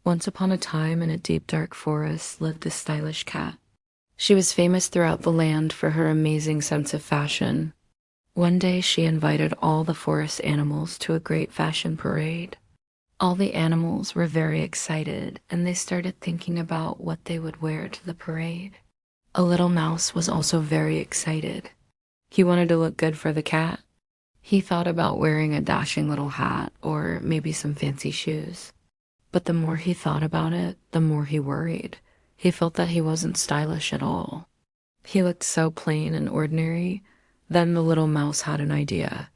Once upon a time in a deep dark forest lived a stylish cat. She was famous throughout the land for her amazing sense of fashion. One day she invited all the forest animals to a great fashion parade. All the animals were very excited and they started thinking about what they would wear to the parade. A little mouse was also very excited. He wanted to look good for the cat. He thought about wearing a dashing little hat or maybe some fancy shoes. But the more he thought about it, the more he worried. He felt that he wasn't stylish at all. He looked so plain and ordinary. Then the little mouse had an idea.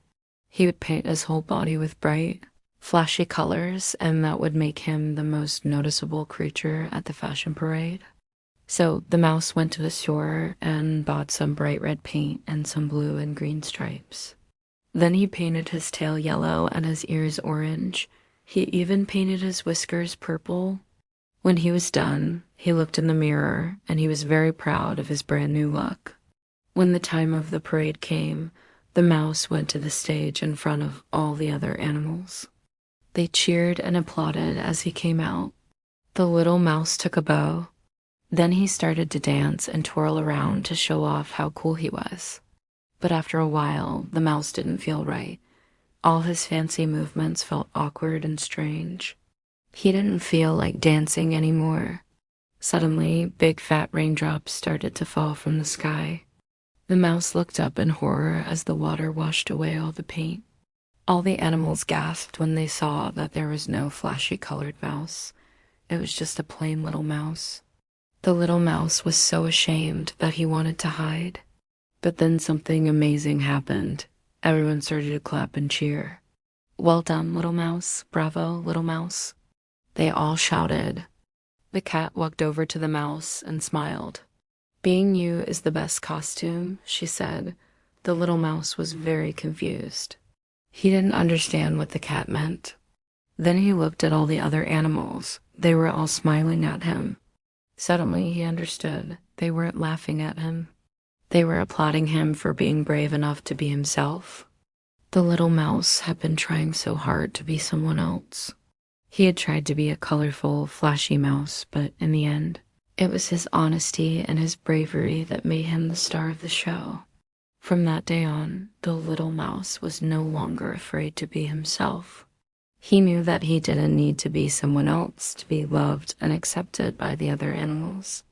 He would paint his whole body with bright, flashy colors, and that would make him the most noticeable creature at the fashion parade. So the mouse went to the store and bought some bright red paint and some blue and green stripes. Then he painted his tail yellow and his ears orange. He even painted his whiskers purple. When he was done, he looked in the mirror and he was very proud of his brand new look. When the time of the parade came, the mouse went to the stage in front of all the other animals. They cheered and applauded as he came out. The little mouse took a bow. Then he started to dance and twirl around to show off how cool he was. But after a while, the mouse didn't feel right. All his fancy movements felt awkward and strange. He didn't feel like dancing anymore. Suddenly, big fat raindrops started to fall from the sky. The mouse looked up in horror as the water washed away all the paint. All the animals gasped when they saw that there was no flashy colored mouse. It was just a plain little mouse. The little mouse was so ashamed that he wanted to hide. But then something amazing happened. Everyone started to clap and cheer. "Well done, little mouse. Bravo, little mouse." They all shouted. The cat walked over to the mouse and smiled. "Being you is the best costume," she said. The little mouse was very confused. He didn't understand what the cat meant. Then he looked at all the other animals. They were all smiling at him. Suddenly he understood. They weren't laughing at him. They were applauding him for being brave enough to be himself. The little mouse had been trying so hard to be someone else. He had tried to be a colorful, flashy mouse, but in the end, it was his honesty and his bravery that made him the star of the show. From that day on, the little mouse was no longer afraid to be himself. He knew that he didn't need to be someone else to be loved and accepted by the other animals.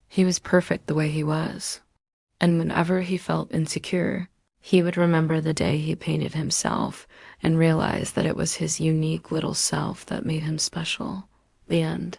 He was perfect the way he was. And whenever he felt insecure, he would remember the day he painted himself and realize that it was his unique little self that made him special. The end.